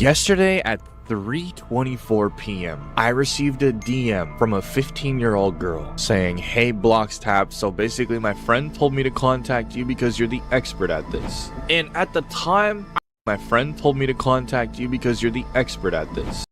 Yesterday at 3:24 p.m. I received a DM from a 15-year-old girl saying, "Hey Blocks Tap, so basically my friend told me to contact you because you're the expert at this." And at the time, my friend told me to contact you because you're the expert at this.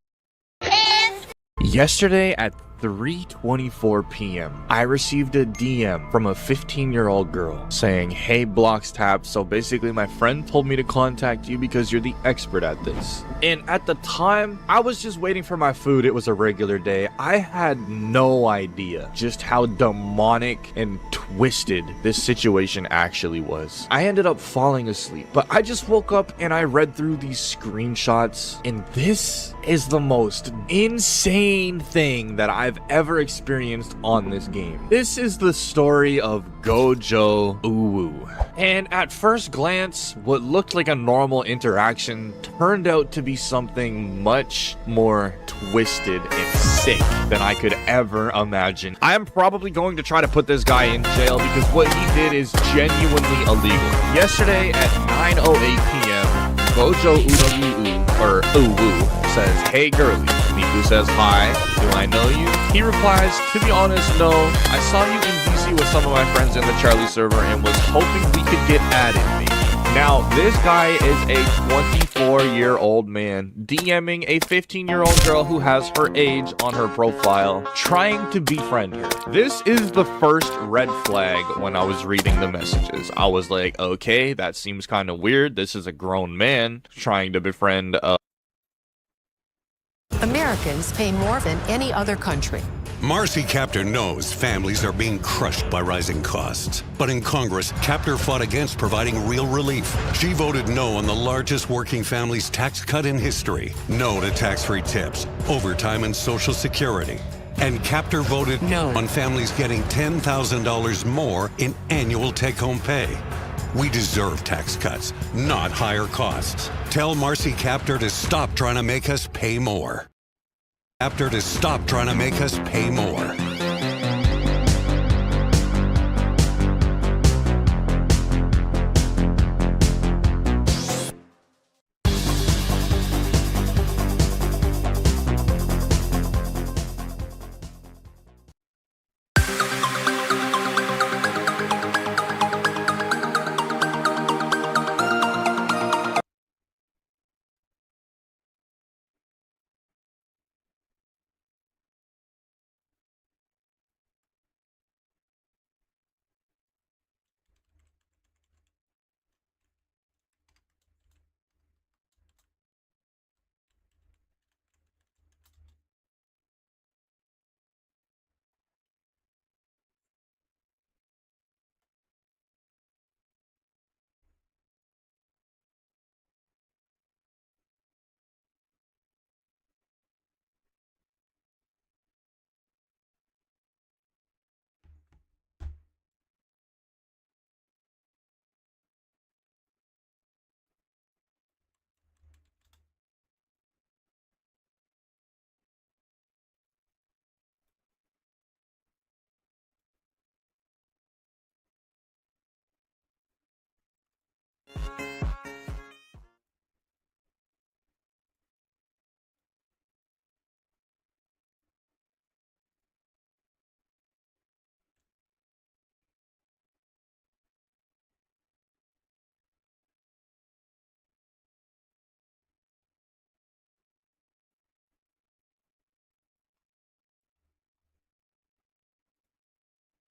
Yesterday at 3:24 p.m. I received a DM from a 15-year-old girl saying, "Hey Blocks Tap, so basically my friend told me to contact you because you're the expert at this." And at the time, I was just waiting for my food. It was a regular day. I had no idea just how demonic and twisted this situation actually was. I ended up falling asleep, but I just woke up and I read through these screenshots, and this is the most insane thing that I've ever experienced on this game. This is the story of Gojo Uwu. And at first glance, what looked like a normal interaction turned out to be something much more twisted and sick than I could ever imagine. I am probably going to try to put this guy in jail because what he did is genuinely illegal. Yesterday at 9:08 p.m., Gojo Uwu says, "Hey girlie." Miku says, "Hi, do I know you?" He replies, "To be honest, no. I saw you in VC with some of my friends in the Charlie server and was hoping we could get added, maybe." Now, this guy is a 24-year-old man DMing a 15-year-old girl who has her age on her profile, trying to befriend her. This is the first red flag when I was reading the messages. I was like, okay, that seems kind of weird. This is a grown man trying to befriend a... Americans pay more than any other country. Marcy Kaptur knows families are being crushed by rising costs. But in Congress, Kaptur fought against providing real relief. She voted no on the largest working families tax cut in history. No to tax-free tips, overtime, and Social Security. And Kaptur voted no on families getting $10,000 more in annual take-home pay. We deserve tax cuts, not higher costs. Tell Marcy Kaptur to stop trying to make us pay more. Kaptur to stop trying to make us pay more.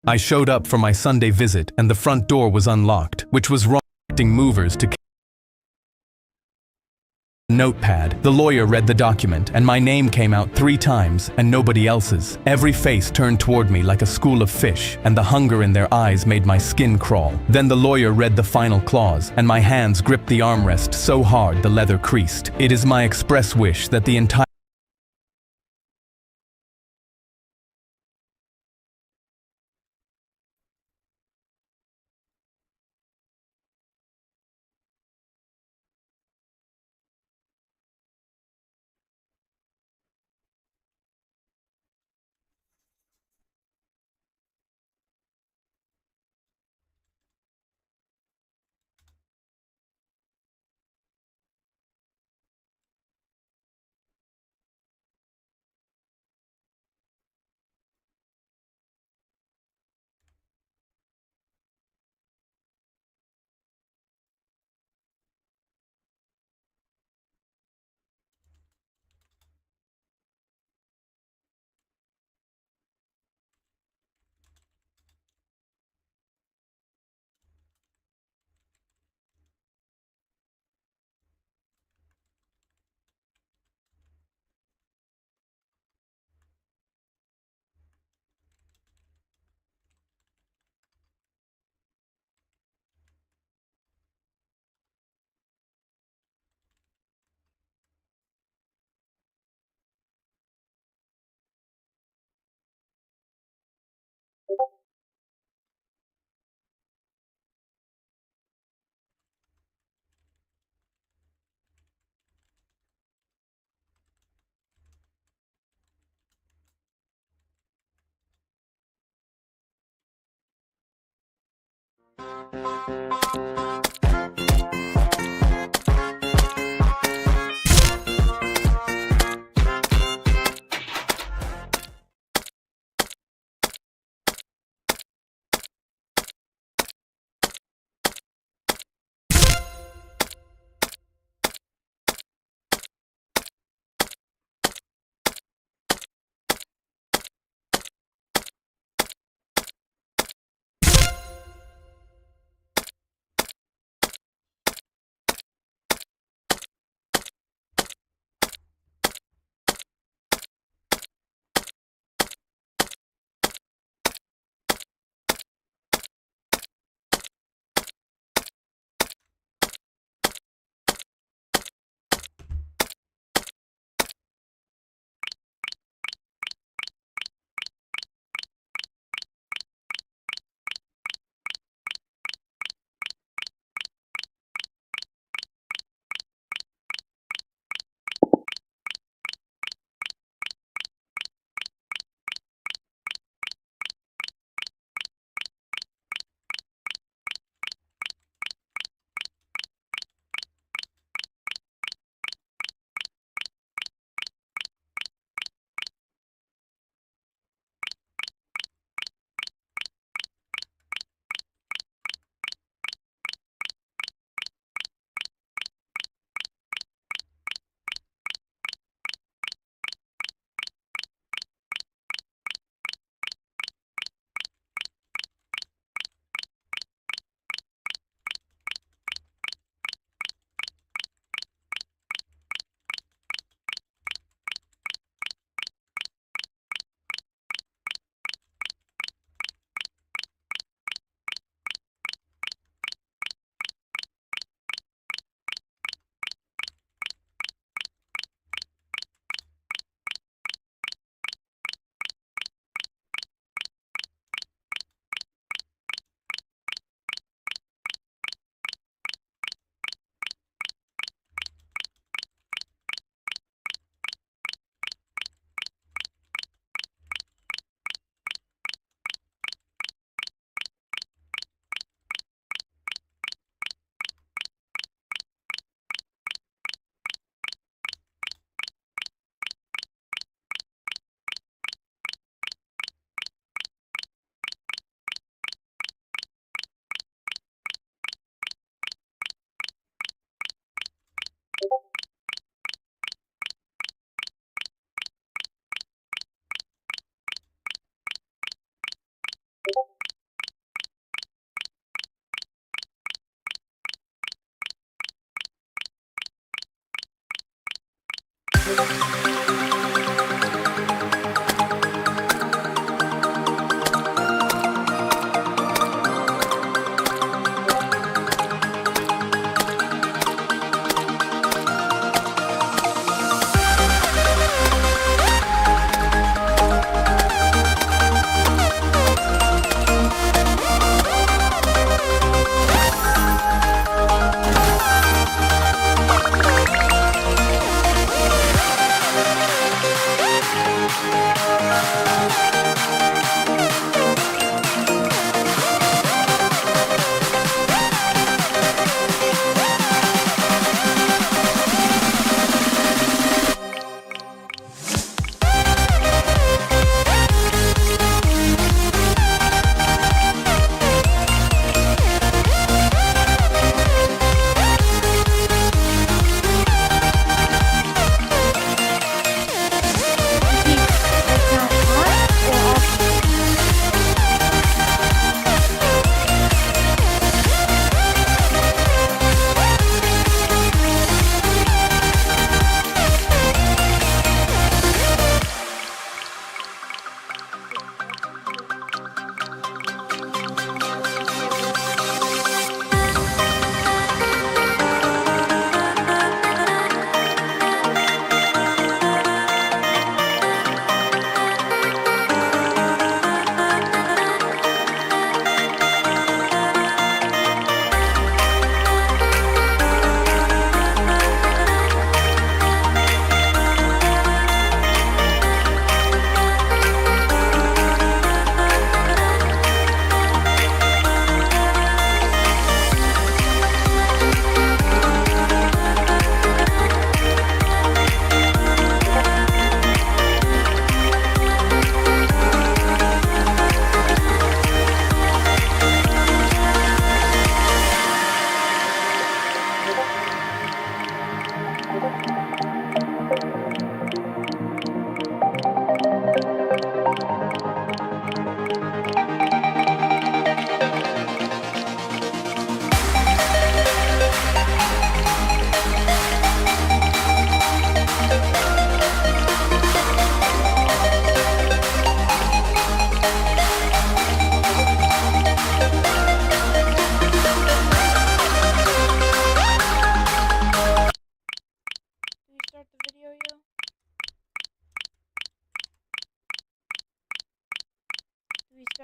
I showed up for my Sunday visit and the front door was unlocked, which was wrong, directing movers to notepad. The lawyer read the document and my name came out 3 times and nobody else's. Every face turned toward me like a school of fish, and the hunger in their eyes made my skin crawl. Then the lawyer read the final clause and my hands gripped the armrest so hard the leather creased. It is my express wish that the entire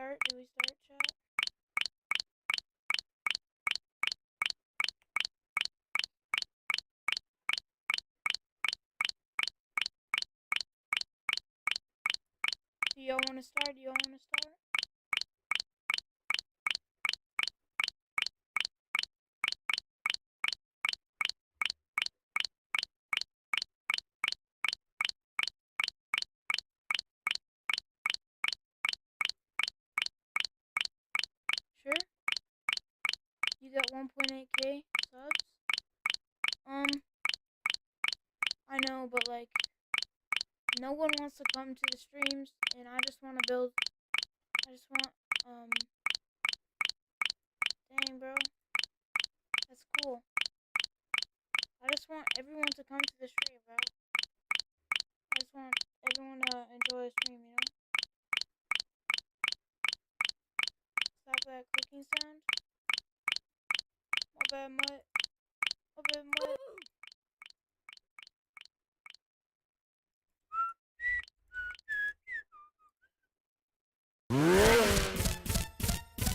start? Do we start, chat? Do y'all want to start? Do y'all want to start? Sure? You got 1.8k subs? I know, but like, no one wants to come to the streams, and I just want to build, dang, bro. That's cool. I just want everyone to come to the stream, bro. I just want everyone to enjoy the stream, you know? Stop that clicking sound. My bad, mutt. My bad, mutt.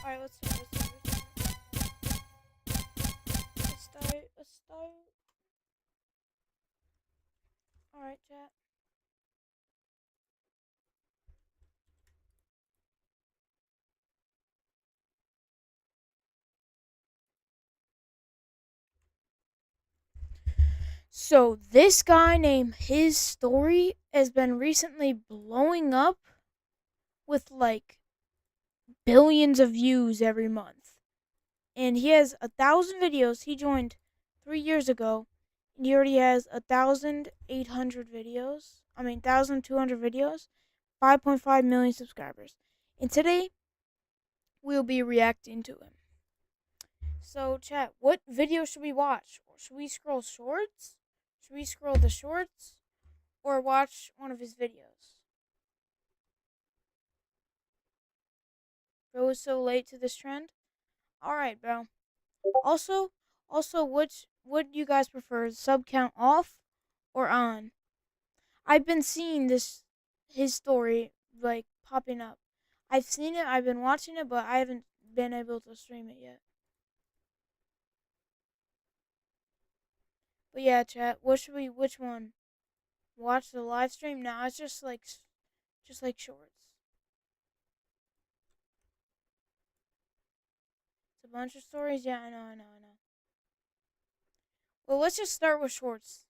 Alright, let's start. Alright, chat. So, this guy named His Story has been recently blowing up with like billions of views every month. And he has 1,000 videos. He joined 3 years ago. And he already has 1,800 videos. 1,200 videos. 5.5 million subscribers. And today, we'll be reacting to him. So, chat, what video should we watch? Should we scroll shorts? Should we scroll the shorts? Or watch one of his videos? Bro is so late to this trend. Alright, bro. Also, what do you guys prefer? Sub count off or on? I've been seeing his story, like, popping up. I've seen it, I've been watching it, but I haven't been able to stream it yet. But yeah, chat, which one? Watch the live stream? Nah, it's just like shorts. It's a bunch of stories? Yeah, I know. Well, let's just start with shorts.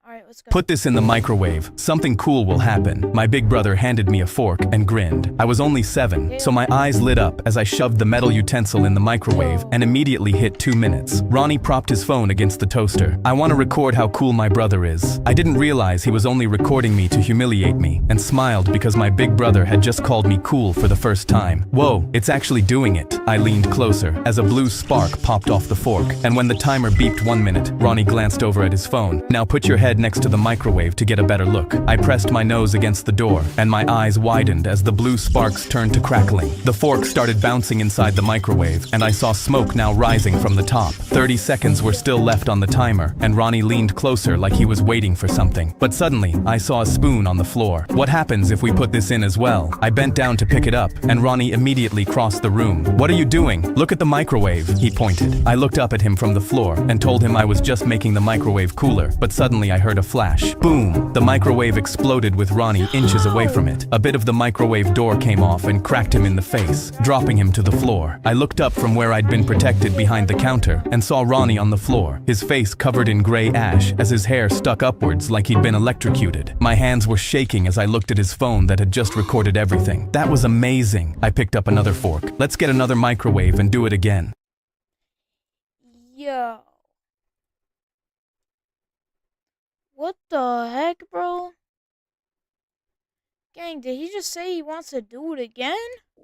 Alright, let's go. Put this in the microwave. Something cool will happen. My big brother handed me a fork and grinned. I was only 7, so my eyes lit up as I shoved the metal utensil in the microwave and immediately hit 2 minutes. Ronnie propped his phone against the toaster. I want to record how cool my brother is. I didn't realize he was only recording me to humiliate me, and smiled because my big brother had just called me cool for the first time. Whoa, it's actually doing it. I leaned closer as a blue spark popped off the fork, and when the timer beeped 1 minute, Ronnie glanced over at his phone. Now put your head next to the microwave to get a better look. I pressed my nose against the door, and my eyes widened as the blue sparks turned to crackling. The fork started bouncing inside the microwave, and I saw smoke now rising from the top. 30 seconds were still left on the timer, and Ronnie leaned closer like he was waiting for something. But suddenly, I saw a spoon on the floor. What happens if we put this in as well? I bent down to pick it up, and Ronnie immediately crossed the room. What are you doing? Look at the microwave, he pointed. I looked up at him from the floor and told him I was just making the microwave cooler, but suddenly I heard a flash. Boom! The microwave exploded with Ronnie inches away from it. A bit of the microwave door came off and cracked him in the face, dropping him to the floor. I looked up from where I'd been protected behind the counter and saw Ronnie on the floor, his face covered in gray ash as his hair stuck upwards like he'd been electrocuted. My hands were shaking as I looked at his phone that had just recorded everything. That was amazing. I picked up another fork. Let's get another microwave and do it again. Yo. What the heck, bro? Gang, did he just say he wants to do it again?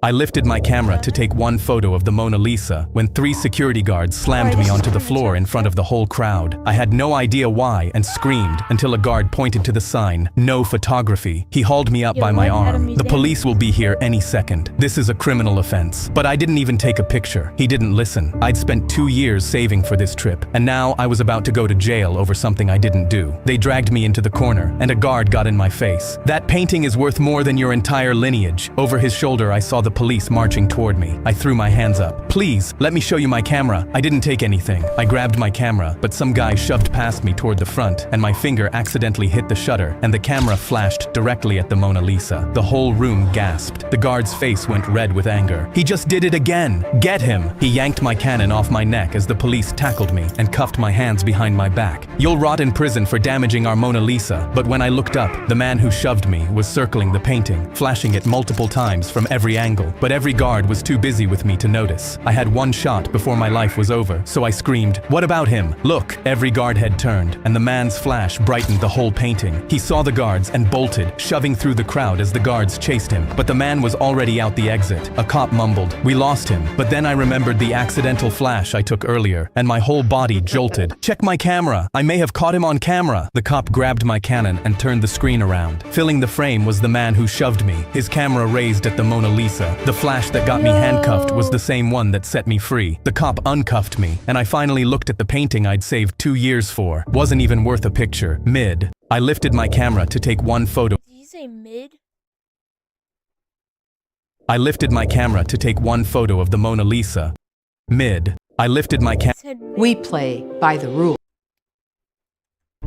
I lifted my camera to take one photo of the Mona Lisa when 3 security guards slammed me onto the floor in front of the whole crowd. I had no idea why and screamed until a guard pointed to the sign, "No photography." He hauled me up by my arm. "The police will be here any second. This is a criminal offense." But I didn't even take a picture. He didn't listen. I'd spent 2 years saving for this trip, and now I was about to go to jail over something I didn't do. They dragged me into the corner, and a guard got in my face. "That painting is worth more than your entire lineage." Over his shoulder, I saw the police marching toward me. I threw my hands up. Please, let me show you my camera. I didn't take anything. I grabbed my camera, but some guy shoved past me toward the front, and my finger accidentally hit the shutter, and the camera flashed directly at the Mona Lisa. The whole room gasped. The guard's face went red with anger. He just did it again! Get him! He yanked my Canon off my neck as the police tackled me and cuffed my hands behind my back. You'll rot in prison for damaging our Mona Lisa. But when I looked up, the man who shoved me was circling the painting, flashing it multiple times from every angle. But every guard was too busy with me to notice. I had one shot before my life was over, so I screamed, "What about him? Look!" Every guard head turned, and the man's flash brightened the whole painting. He saw the guards and bolted, shoving through the crowd as the guards chased him. But the man was already out the exit. A cop mumbled, "We lost him." But then I remembered the accidental flash I took earlier, and my whole body jolted. "Check my camera! I may have caught him on camera!" The cop grabbed my Canon and turned the screen around. Filling the frame was the man who shoved me, his camera raised at the Mona Lisa. The flash that got me handcuffed was the same one that set me free. The cop uncuffed me, and I finally looked at the painting I'd saved 2 years for. Wasn't even worth a picture. Mid. I lifted my camera to take one photo. Did you say mid? I lifted my camera to take one photo of the Mona Lisa. Mid. I lifted my camera. Said mid. We play by the rules.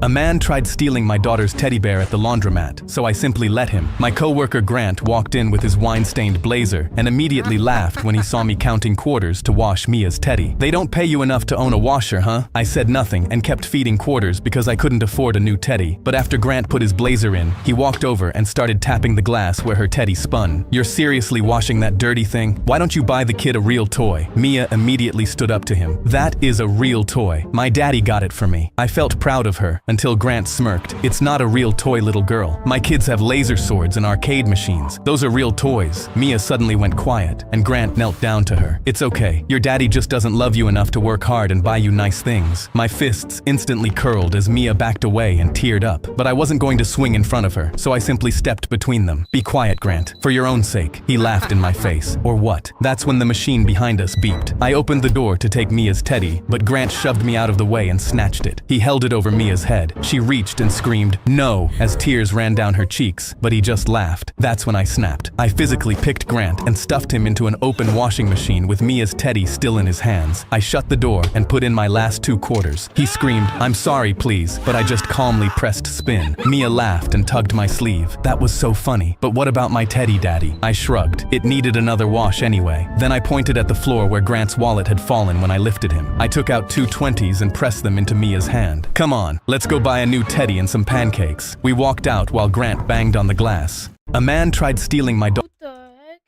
A man tried stealing my daughter's teddy bear at the laundromat, so I simply let him. My coworker Grant walked in with his wine-stained blazer and immediately laughed when he saw me counting quarters to wash Mia's teddy. "They don't pay you enough to own a washer, huh?" I said nothing and kept feeding quarters because I couldn't afford a new teddy. But after Grant put his blazer in, he walked over and started tapping the glass where her teddy spun. "You're seriously washing that dirty thing? Why don't you buy the kid a real toy?" Mia immediately stood up to him. "That is a real toy. My daddy got it for me." I felt proud of her. Until Grant smirked. "It's not a real toy, little girl. My kids have laser swords and arcade machines. Those are real toys." Mia suddenly went quiet, and Grant knelt down to her. "It's okay. Your daddy just doesn't love you enough to work hard and buy you nice things." My fists instantly curled as Mia backed away and teared up. But I wasn't going to swing in front of her, so I simply stepped between them. "Be quiet, Grant. For your own sake." He laughed in my face. Or what? That's when the machine behind us beeped. I opened the door to take Mia's teddy, but Grant shoved me out of the way and snatched it. He held it over Mia's head. She reached and screamed, "No," as tears ran down her cheeks, but he just laughed. That's when I snapped. I physically picked Grant and stuffed him into an open washing machine with Mia's teddy still in his hands. I shut the door and put in my last 2 quarters. He screamed, "I'm sorry, please," but I just calmly pressed spin. Mia laughed and tugged my sleeve. "That was so funny. But what about my teddy, Daddy?" I shrugged. It needed another wash anyway. Then I pointed at the floor where Grant's wallet had fallen when I lifted him. I took out 2 20s and pressed them into Mia's hand. "Come on, let's go buy a new teddy and some pancakes." We walked out while Grant banged on the glass. A man tried stealing my What the heck?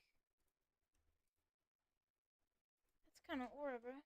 That's kind of horrible.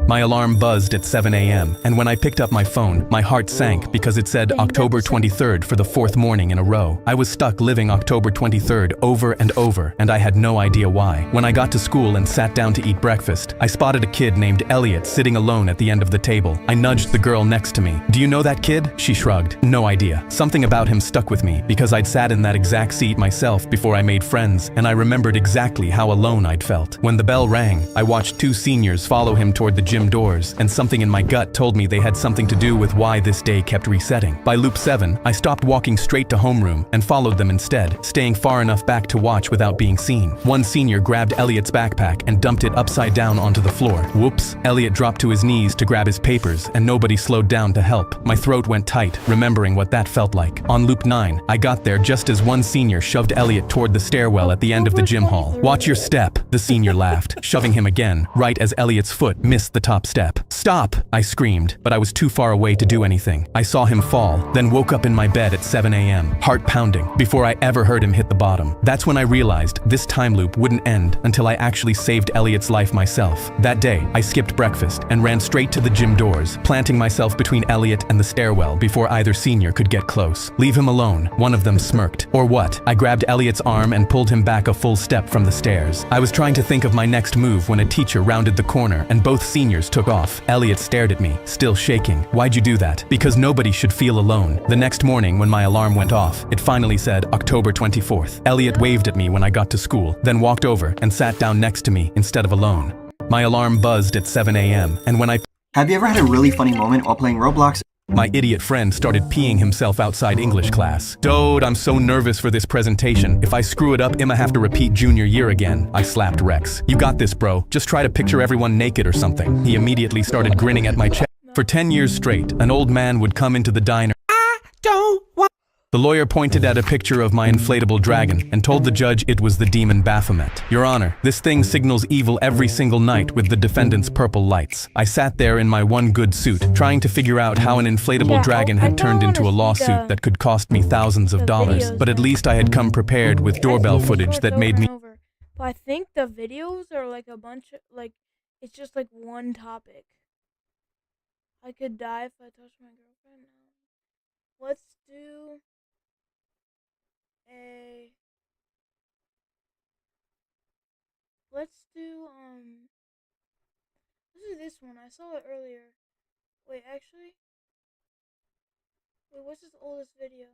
My alarm buzzed at 7 a.m., and when I picked up my phone, my heart sank because it said October 23rd for the 4th morning in a row. I was stuck living October 23rd over and over, and I had no idea why. When I got to school and sat down to eat breakfast, I spotted a kid named Elliot sitting alone at the end of the table. I nudged the girl next to me. "Do you know that kid?" She shrugged. "No idea." Something about him stuck with me because I'd sat in that exact seat myself before I made friends, and I remembered exactly how alone I'd felt. When the bell rang, I watched 2 seniors follow him toward the gym doors, and something in my gut told me they had something to do with why this day kept resetting. By loop 7, I stopped walking straight to homeroom and followed them instead, staying far enough back to watch without being seen. One senior grabbed Elliot's backpack and dumped it upside down onto the floor. Whoops! Elliot dropped to his knees to grab his papers, and nobody slowed down to help. My throat went tight, remembering what that felt like. On loop 9, I got there just as one senior shoved Elliot toward the stairwell at the end of the gym hall. "Watch your step," the senior laughed, shoving him again, right as Elliot's foot missed the top step. "Stop!" I screamed, but I was too far away to do anything. I saw him fall, then woke up in my bed at 7 a.m., heart pounding, before I ever heard him hit the bottom. That's when I realized this time loop wouldn't end until I actually saved Elliot's life myself. That day, I skipped breakfast and ran straight to the gym doors, planting myself between Elliot and the stairwell before either senior could get close. "Leave him alone," one of them smirked. "Or what?" I grabbed Elliot's arm and pulled him back a full step from the stairs. I was trying to think of my next move when a teacher rounded the corner and both seniors took off. Elliot stared at me, still shaking. "Why'd you do that?" "Because nobody should feel alone." The next morning when my alarm went off, it finally said October 24th. Elliot waved at me when I got to school, then walked over and sat down next to me instead of alone. My alarm buzzed at 7 a.m., and when I... Have you ever had a really funny moment while playing Roblox? My idiot friend started peeing himself outside English class. Dude, I'm so nervous for this presentation. If I screw it up, I'ma have to repeat junior year again. I slapped Rex. You got this, bro. Just try to picture everyone naked or something. He immediately started grinning at my chest. For 10 years straight, an old man would come into the diner. The lawyer pointed at a picture of my inflatable dragon and told the judge it was the demon Baphomet. Your Honor, this thing signals evil every single night with the defendant's purple lights. I sat there in my one good suit, trying to figure out how an inflatable dragon had turned into a lawsuit that could cost me thousands of dollars, but at least I had come prepared with doorbell footage that made me... But I think the videos are like a bunch of, like, it's just like one topic. I could die if I touched my girlfriend now. Let's do... Let's do this one. I saw it earlier. Wait, actually? Wait, what's his oldest video?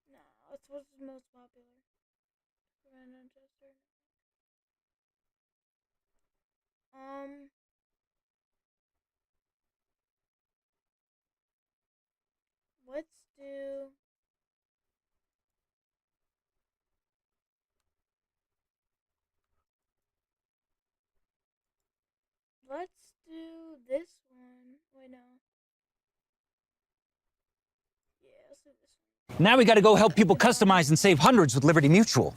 Nah, what's his most popular? Random tester. Let's do... Let's do this one. Wait, no. Yeah, let's do this one. Now we gotta go help people customize and save hundreds with Liberty Mutual.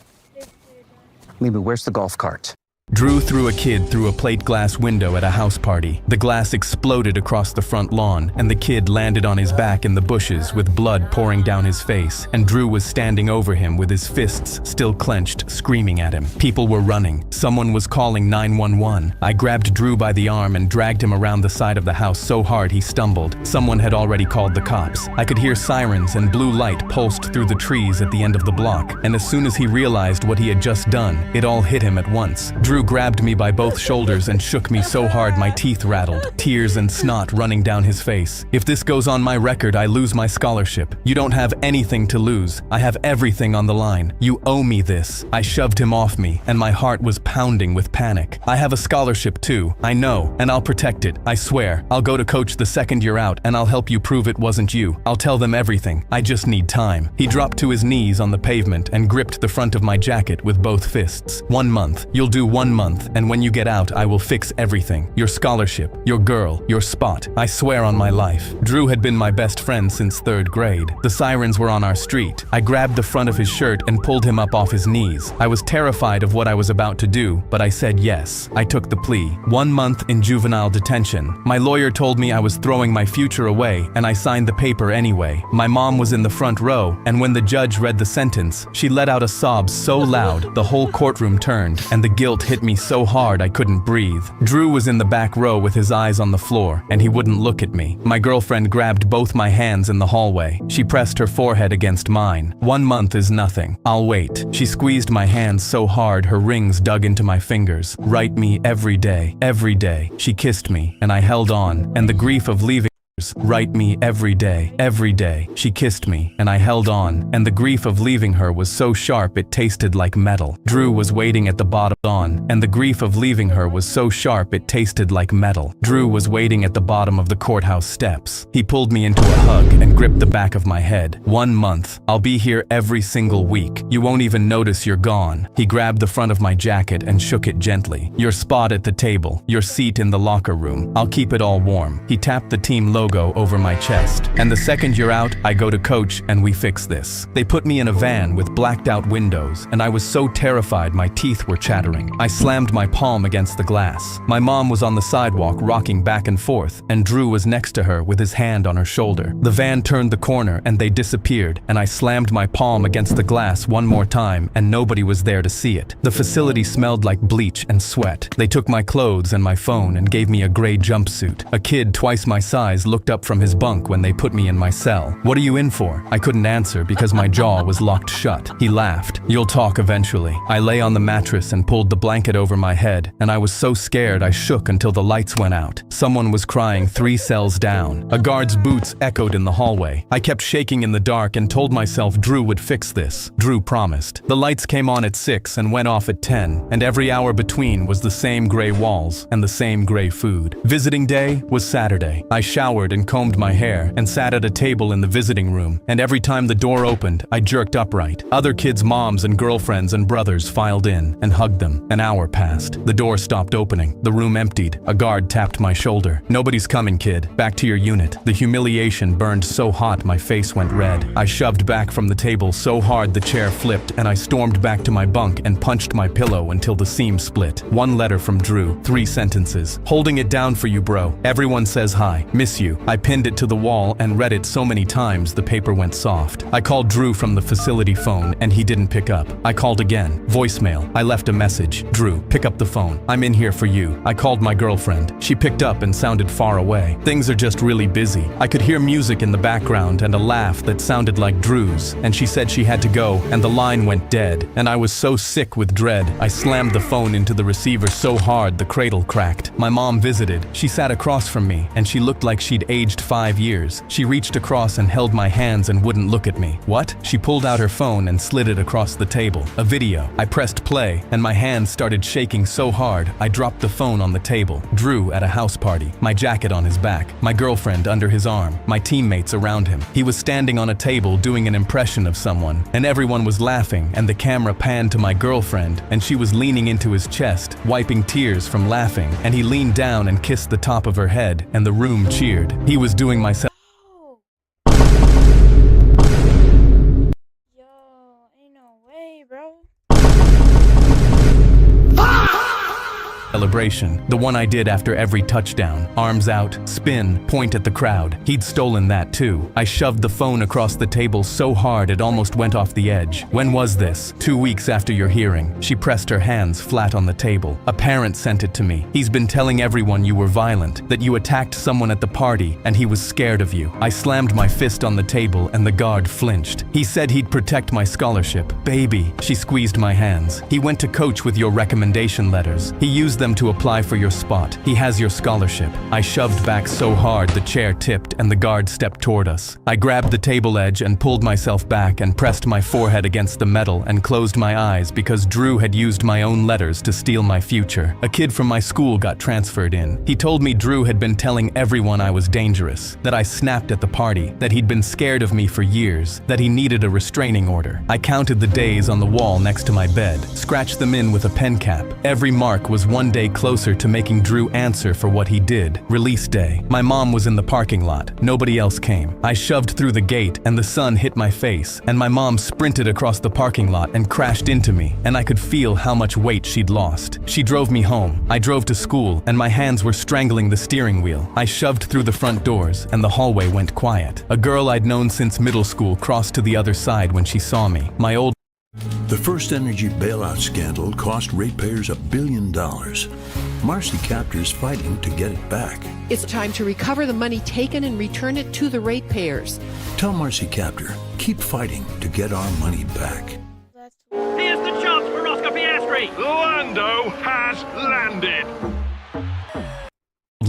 Maybe where's the golf cart? Drew threw a kid through a plate glass window at a house party. The glass exploded across the front lawn, and the kid landed on his back in the bushes with blood pouring down his face, and Drew was standing over him with his fists still clenched, screaming at him. People were running. Someone was calling 911. I grabbed Drew by the arm and dragged him around the side of the house so hard he stumbled. Someone had already called the cops. I could hear sirens and blue light pulsed through the trees at the end of the block, and as soon as he realized what he had just done, it all hit him at once. Drew grabbed me by both shoulders and shook me so hard my teeth rattled, tears and snot running down his face. If this goes on my record, I lose my scholarship. You don't have anything to lose. I have everything on the line. You owe me this. I shoved him off me, and my heart was pounding with panic. I have a scholarship too. I know, and I'll protect it. I swear. I'll go to coach the second year out, and I'll help you prove it wasn't you. I'll tell them everything. I just need time. He dropped to his knees on the pavement and gripped the front of my jacket with both fists. 1 month. You'll do 1 month. And when you get out, I will fix everything. Your scholarship, your girl, your spot. I swear on my life. Drew had been my best friend since 3rd grade. The sirens were on our street. I grabbed the front of his shirt and pulled him up off his knees. I was terrified of what I was about to do, but I said yes. I took the plea. 1 month in juvenile detention. My lawyer told me I was throwing my future away, and I signed the paper anyway. My mom was in the front row, and when the judge read the sentence, she let out a sob so loud the whole courtroom turned, and the guilt hit me so hard I couldn't breathe. Drew was in the back row with his eyes on the floor, and he wouldn't look at me. My girlfriend grabbed both my hands in the hallway. She pressed her forehead against mine. 1 month is nothing. I'll wait. She squeezed my hands so hard her rings dug into my fingers. Write me every day. Every day. She kissed me, and I held on, and the grief of leaving. Write me every day. Every day. She kissed me, and I held on, and the grief of leaving her was so sharp it tasted like metal. Drew was waiting at the bottom on, and the grief of leaving her was so sharp it tasted like metal. Drew was waiting at the bottom of the courthouse steps. He pulled me into a hug and gripped the back of my head. 1 month. I'll be here every single week. You won't even notice you're gone. He grabbed the front of my jacket and shook it gently. Your spot at the table. Your seat in the locker room. I'll keep it all warm. He tapped the team logo over my chest. And the second you're out, I go to coach and we fix this. They put me in a van with blacked out windows, and I was so terrified my teeth were chattering. I slammed my palm against the glass. My mom was on the sidewalk rocking back and forth, and Drew was next to her with his hand on her shoulder. The van turned the corner and they disappeared, and I slammed my palm against the glass one more time, and nobody was there to see it. The facility smelled like bleach and sweat. They took my clothes and my phone and gave me a gray jumpsuit. A kid twice my size looked looked up from his bunk when they put me in my cell. "What are you in for?" I couldn't answer because my jaw was locked shut. He laughed. "You'll talk eventually." I lay on the mattress and pulled the blanket over my head, and I was so scared I shook until the lights went out. Someone was crying 3 cells down. A guard's boots echoed in the hallway. I kept shaking in the dark and told myself Drew would fix this. Drew promised. The lights came on at 6 and went off at 10, and every hour between was the same gray walls and the same gray food. Visiting day was Saturday. I showered and combed my hair and sat at a table in the visiting room, and every time the door opened, I jerked upright. Other kids' moms and girlfriends and brothers filed in and hugged them. An hour passed. The door stopped opening. The room emptied. A guard tapped my shoulder. "Nobody's coming, kid. Back to your unit." The humiliation burned so hot my face went red. I shoved back from the table so hard the chair flipped, and I stormed back to my bunk and punched my pillow until the seam split. 1 letter from Drew, 3 sentences. "Holding it down for you, bro. Everyone says hi. Miss you." I pinned it to the wall and read it so many times the paper went soft. I called Drew from the facility phone and he didn't pick up. I called again. Voicemail. I left a message. "Drew, pick up the phone. I'm in here for you." I called my girlfriend. She picked up and sounded far away. "Things are just really busy." I could hear music in the background and a laugh that sounded like Drew's, and she said she had to go, and the line went dead, and I was so sick with dread, I slammed the phone into the receiver so hard the cradle cracked. My mom visited. She sat across from me, and she looked like she'd aged 5 years. She reached across and held my hands and wouldn't look at me. "What?" She pulled out her phone and slid it across the table. A video. I pressed play, and my hands started shaking so hard, I dropped the phone on the table. Drew at a house party. My jacket on his back. My girlfriend under his arm. My teammates around him. He was standing on a table doing an impression of someone, and everyone was laughing, and the camera panned to my girlfriend, and she was leaning into his chest, wiping tears from laughing, and he leaned down and kissed the top of her head, and the room cheered. He was doing my Yo, ain't no way, bro. celebration, the one I did after every touchdown. Arms out, spin, point at the crowd. He'd stolen that too. I shoved the phone across the table so hard it almost went off the edge. "When was this?" "2 weeks after your hearing." She pressed her hands flat on the table. "A parent sent it to me. He's been telling everyone you were violent, that you attacked someone at the party, and he was scared of you." I slammed my fist on the table and the guard flinched. "He said he'd protect my scholarship." "Baby." She squeezed my hands. "He went to coach with your recommendation letters. He used them to apply for your spot. He has your scholarship." I shoved back so hard the chair tipped and the guard stepped toward us. I grabbed the table edge and pulled myself back and pressed my forehead against the metal and closed my eyes because Drew had used my own letters to steal my future. A kid from my school got transferred in. He told me Drew had been telling everyone I was dangerous, that I snapped at the party, that he'd been scared of me for years, that he needed a restraining order. I counted the days on the wall next to my bed, scratched them in with a pen cap. Every mark was one day closer to making Drew answer for what he did. Release day. My mom was in the parking lot. Nobody else came. I shoved through the gate and the sun hit my face, and my mom sprinted across the parking lot and crashed into me, and I could feel how much weight she'd lost. She drove me home. I drove to school, and my hands were strangling the steering wheel. I shoved through the front doors, and the hallway went quiet. A girl I'd known since middle school crossed to the other side when she saw me. My old The First Energy bailout scandal cost ratepayers $1 billion. Marcy Kaptur's fighting to get it back. It's time to recover the money taken and return it to the ratepayers. Tell Marcy Kaptur, keep fighting to get our money back. Here's the chance for Oscar Piastri. Lando has landed.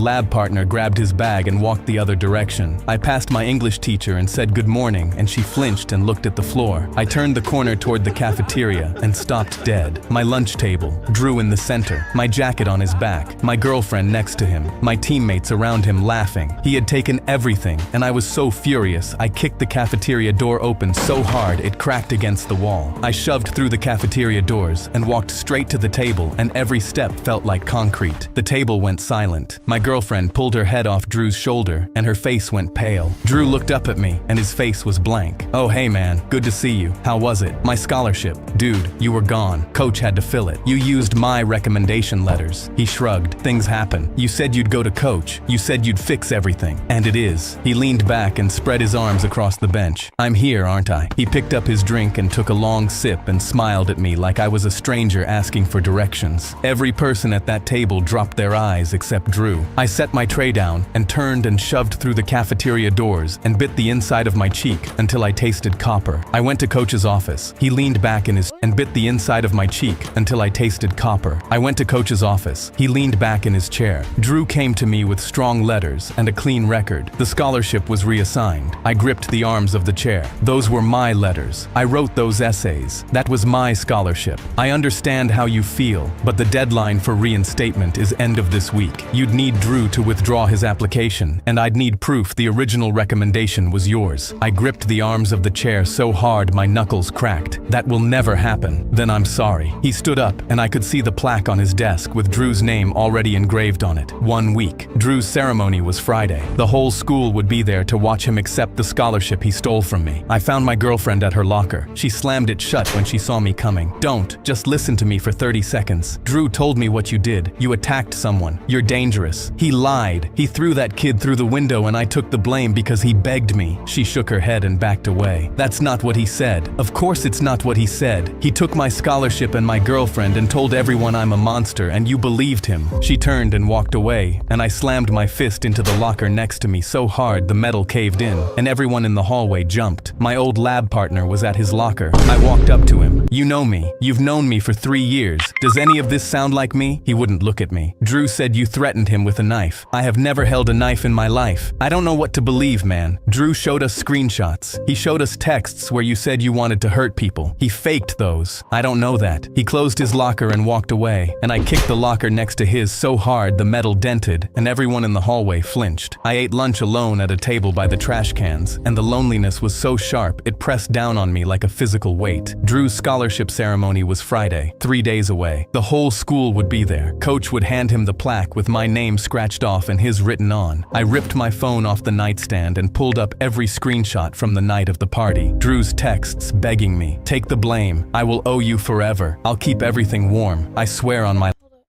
lab partner grabbed his bag and walked the other direction. I passed my English teacher and said good morning, and she flinched and looked at the floor. I turned the corner toward the cafeteria and stopped dead. My lunch table, Drew in the center, my jacket on his back, my girlfriend next to him, my teammates around him laughing. He had taken everything, and I was so furious, I kicked the cafeteria door open so hard it cracked against the wall. I shoved through the cafeteria doors and walked straight to the table, and every step felt like concrete. The table went silent. My girlfriend pulled her head off Drew's shoulder, and her face went pale. Drew looked up at me, and his face was blank. "Oh, hey man, good to see you. How was it?" "My scholarship." "Dude, you were gone. Coach had to fill it. You used my recommendation letters." He shrugged. "Things happen. You said you'd go to coach. You said you'd fix everything. And it is." He leaned back and spread his arms across the bench. "I'm here, aren't I?" He picked up his drink and took a long sip and smiled at me like I was a stranger asking for directions. Every person at that table dropped their eyes except Drew. I set my tray down and turned and shoved through the cafeteria doors and bit the inside of my cheek until I tasted copper. I went to Coach's office. He leaned back in his and bit the inside of my cheek until I tasted copper. I went to Coach's office. He leaned back in his chair. Drew came to me with strong letters and a clean record. The scholarship was reassigned. I gripped the arms of the chair. Those were my letters. I wrote those essays. That was my scholarship. I understand how you feel, but the deadline for reinstatement is end of this week. You'd need Drew to withdraw his application, and I'd need proof the original recommendation was yours. I gripped the arms of the chair so hard my knuckles cracked. That will never happen. Then I'm sorry. He stood up, and I could see the plaque on his desk with Drew's name already engraved on it. 1 week. Drew's ceremony was Friday. The whole school would be there to watch him accept the scholarship he stole from me. I found my girlfriend at her locker. She slammed it shut when she saw me coming. Don't. Just listen to me for 30 seconds. Drew told me what you did. You attacked someone. You're dangerous. He lied. He threw that kid through the window and I took the blame because he begged me. She shook her head and backed away. That's not what he said. Of course it's not what he said. He took my scholarship and my girlfriend and told everyone I'm a monster and you believed him. She turned and walked away, and I slammed my fist into the locker next to me so hard the metal caved in, and everyone in the hallway jumped. My old lab partner was at his locker. I walked up to him. You know me. You've known me for 3 years. Does any of this sound like me? He wouldn't look at me. Drew said you threatened him with a knife. I have never held a knife in my life. I don't know what to believe, man. Drew showed us screenshots. He showed us texts where you said you wanted to hurt people. He faked those. I don't know that. He closed his locker and walked away, and I kicked the locker next to his so hard the metal dented, and everyone in the hallway flinched. I ate lunch alone at a table by the trash cans, and the loneliness was so sharp it pressed down on me like a physical weight. Drew's scholarship ceremony was Friday, 3 days away. The whole school would be there. Coach would hand him the plaque with my name scratched off and his written on. I ripped my phone off the nightstand and pulled up every screenshot from the night of the party. Drew's texts begging me, take the blame. I will owe you forever. I'll keep everything warm. I swear on my... Hold up.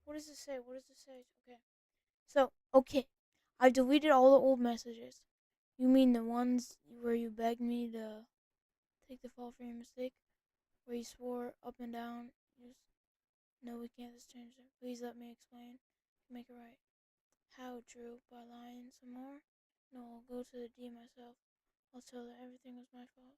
What does it say? What does it say? Okay. So, okay. I've deleted all the old messages. You mean the ones where you begged me to take the fall for your mistake? Where you swore up and down, just, no, we can't just change it. Please let me explain. Make it right. How, Drew? By lying some more? No, I'll go to the D myself. I'll tell her everything was my fault.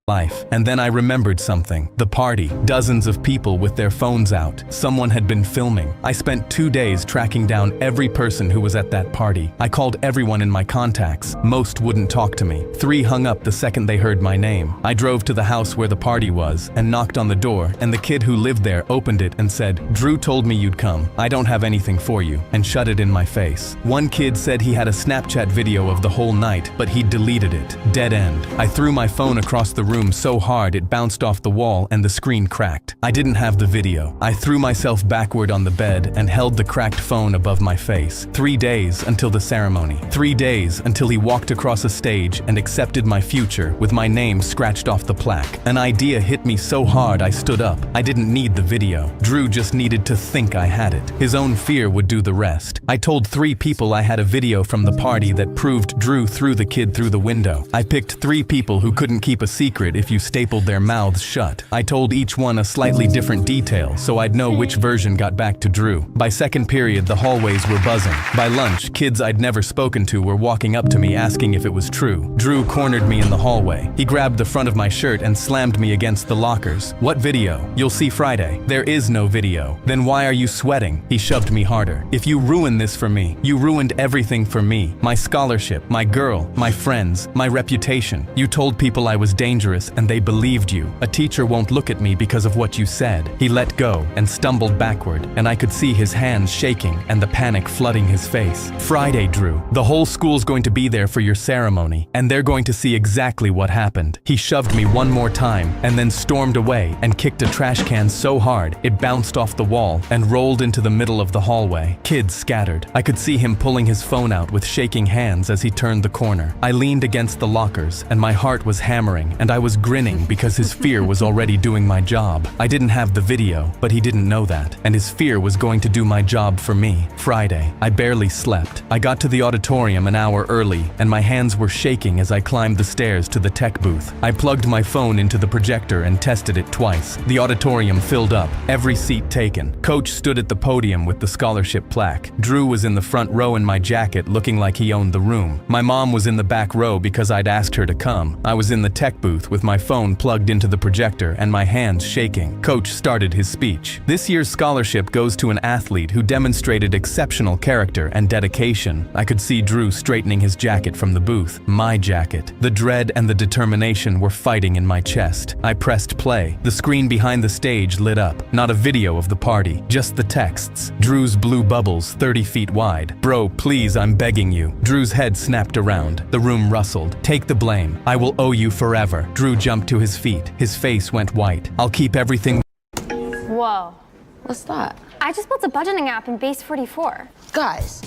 life. And then I remembered something. The party. Dozens of people with their phones out. Someone had been filming. I spent 2 days tracking down every person who was at that party. I called everyone in my contacts. Most wouldn't talk to me. 3 hung up the second they heard my name. I drove to the house where the party was and knocked on the door, and the kid who lived there opened it and said, "Drew told me you'd come. I don't have anything for you," and shut it in my face. One kid said he had a Snapchat video of the whole night, but he deleted it. Dead end. I threw my phone across the room so hard it bounced off the wall and the screen cracked. I didn't have the video. I threw myself backward on the bed and held the cracked phone above my face. 3 days until the ceremony. 3 days until he walked across a stage and accepted my future with my name scratched off the plaque. An idea hit me so hard I stood up. I didn't need the video. Drew just needed to think I had it. His own fear would do the rest. I told 3 people I had a video from the party that proved Drew threw the kid through the window. I picked 3 people who couldn't keep a secret if you stapled their mouths shut. I told each one a slightly different detail so I'd know which version got back to Drew. By second period, the hallways were buzzing. By lunch, kids I'd never spoken to were walking up to me asking if it was true. Drew cornered me in the hallway. He grabbed the front of my shirt and slammed me against the lockers. "What video? You'll see Friday." "There is no video." "Then why are you sweating?" He shoved me harder. "If you ruin this for me, you ruined everything for me. My scholarship, my girl, my friends, my reputation. You told people I was dangerous and they believed you. A teacher won't look at me because of what you said." He let go and stumbled backward, and I could see his hands shaking and the panic flooding his face. "Friday, Drew. The whole school's going to be there for your ceremony, and they're going to see exactly what happened." He shoved me one more time and then stormed away and kicked a trash can so hard it bounced off the wall and rolled into the middle of the hallway. Kids scattered. I could see him pulling his phone out with shaking hands as he turned the corner. I leaned against the lockers and my heart was hammering, and I was grinning because his fear was already doing my job. I didn't have the video, but he didn't know that, and his fear was going to do my job for me. Friday, I barely slept. I got to the auditorium an hour early, and my hands were shaking as I climbed the stairs to the tech booth. I plugged my phone into the projector and tested it twice. The auditorium filled up, every seat taken. Coach stood at the podium with the scholarship plaque. Drew was in the front row in my jacket, looking like he owned the room. My mom was in the back row because I'd asked her to come. I was in the tech booth with my phone plugged into the projector and my hands shaking. Coach started his speech. This year's scholarship goes to an athlete who demonstrated exceptional character and dedication. I could see Drew straightening his jacket from the booth. My jacket. The dread and the determination were fighting in my chest. I pressed play. The screen behind the stage lit up. Not a video of the party, just the texts. Drew's blue bubbles 30 feet wide. Bro, please, I'm begging you. Drew's head snapped around. The room rustled. Take the blame. I will owe you forever. Drew jumped to his feet. His face went white. I'll keep everything. Whoa. What's that? I just built a budgeting app in Base 44. Guys,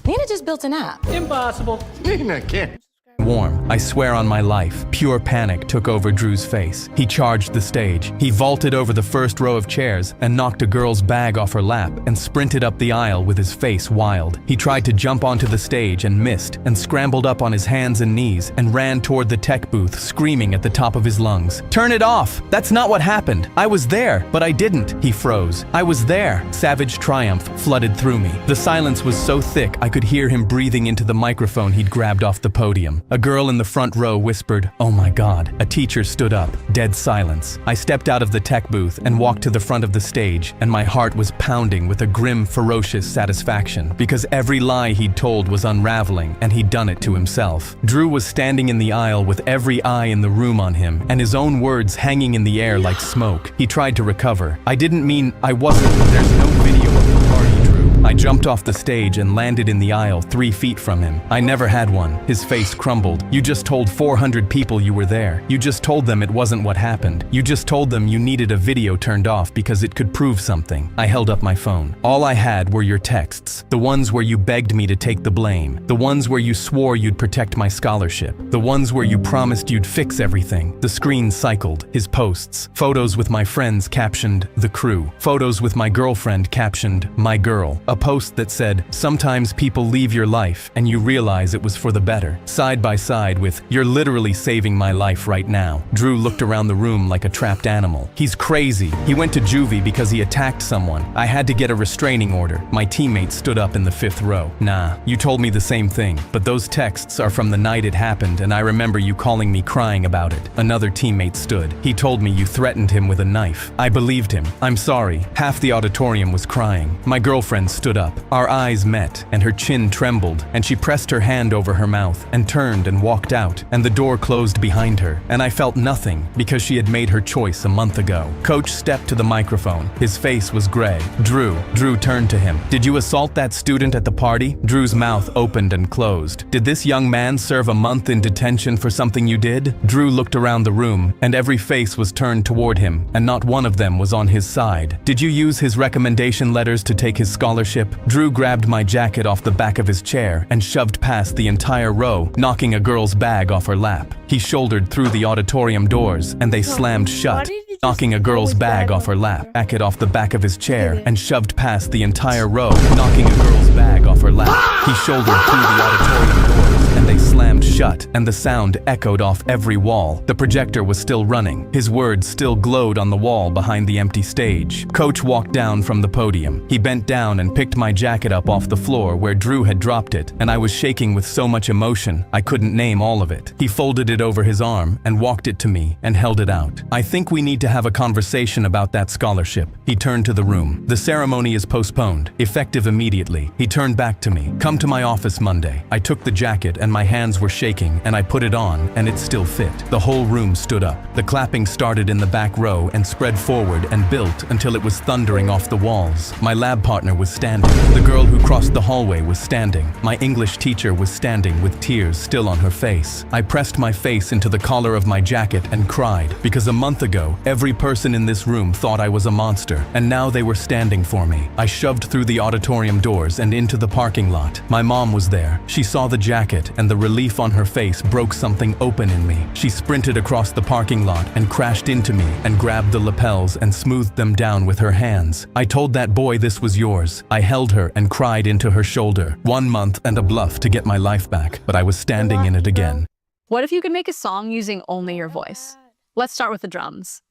Nina just built an app. Impossible. Nina can't. Warm. I swear on my life. Pure panic took over Drew's face. He charged the stage. He vaulted over the first row of chairs and knocked a girl's bag off her lap and sprinted up the aisle with his face wild. He tried to jump onto the stage and missed, and scrambled up on his hands and knees and ran toward the tech booth, screaming at the top of his lungs. Turn it off! That's not what happened. I was there, but I didn't. He froze. I was there. Savage triumph flooded through me. The silence was so thick I could hear him breathing into the microphone he'd grabbed off the podium. A girl in the front row whispered, "Oh my God." A teacher stood up. Dead silence. I stepped out of the tech booth and walked to the front of the stage, and my heart was pounding with a grim, ferocious satisfaction, because every lie he'd told was unraveling, and he'd done it to himself. Drew was standing in the aisle with every eye in the room on him, and his own words hanging in the air like smoke. He tried to recover. I didn't mean I wasn't. There's no video of the party, Drew. I jumped off the stage and landed in the aisle 3 feet from him. I never had one. His face crumbled. You just told 400 people you were there. You just told them it wasn't what happened. You just told them you needed a video turned off because it could prove something. I held up my phone. All I had were your texts. The ones where you begged me to take the blame. The ones where you swore you'd protect my scholarship. The ones where you promised you'd fix everything. The screen cycled. His posts. Photos with my friends captioned, "The Crew." Photos with my girlfriend captioned, "My Girl." A post that said, "Sometimes people leave your life and you realize it was for the better." Side by side with, "You're literally saving my life right now." Drew looked around the room like a trapped animal. He's crazy. He went to juvie because he attacked someone. I had to get a restraining order. My teammate stood up in the 5th row. Nah, you told me the same thing, but those texts are from the night it happened, and I remember you calling me crying about it. Another teammate stood. He told me you threatened him with a knife. I believed him. I'm sorry. Half the auditorium was crying. My girlfriend stood up. Our eyes met, and her chin trembled, and she pressed her hand over her mouth and turned and walked out, and the door closed behind her, and I felt nothing because she had made her choice a month ago. Coach stepped to the microphone. His face was gray. Drew turned to him. "Did you assault that student at the party?" Drew's mouth opened and closed. "Did this young man serve a month in detention for something you did?" Drew looked around the room, and every face was turned toward him, and not one of them was on his side. "Did you use his recommendation letters to take his scholarship?" Drew grabbed my jacket off the back of his chair and shoved past the entire row, knocking a girl's bag off her lap. He shouldered through the auditorium doors, and they slammed shut, knocking a girl's bag off her lap, jacket off the back of his chair, and shoved past the entire row, knocking a girl's bag off her lap. He shouldered through the auditorium doors, and they slammed shut, and the sound echoed off every wall. The projector was still running. His words still glowed on the wall behind the empty stage. Coach walked down from the podium. He bent down and picked my jacket up off the floor where Drew had dropped it, and I was shaking with so much emotion I couldn't name all of it. He folded it over his arm and walked it to me and held it out. "I think we need to have a conversation about that scholarship." He turned to the room. "The ceremony is postponed, effective immediately." He turned back to me. "Come to my office Monday." I took the jacket and my hands were shaking, and I put it on, and it still fit. The whole room stood up. The clapping started in the back row and spread forward and built until it was thundering off the walls. My lab partner was standing. The girl who crossed the hallway was standing. My English teacher was standing with tears still on her face. I pressed my face into the collar of my jacket and cried, because a month ago, every Every person in this room thought I was a monster, and now they were standing for me. I shoved through the auditorium doors and into the parking lot. My mom was there. She saw the jacket, and the relief on her face broke something open in me. She sprinted across the parking lot and crashed into me and grabbed the lapels and smoothed them down with her hands. I told that boy this was yours. I held her and cried into her shoulder. 1 month and a bluff to get my life back, but I was standing in it again. What if you could make a song using only your voice? Let's start with the drums.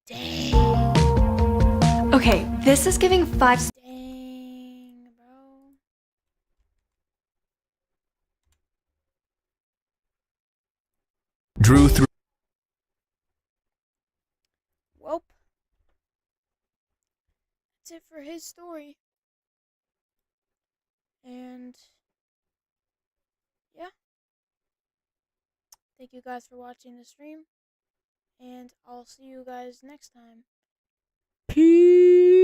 Dang. Okay, this is giving 5. Dang, bro. Drew through. Welp. That's it for his story. And yeah. Thank you guys for watching the stream. And I'll see you guys next time. Peace.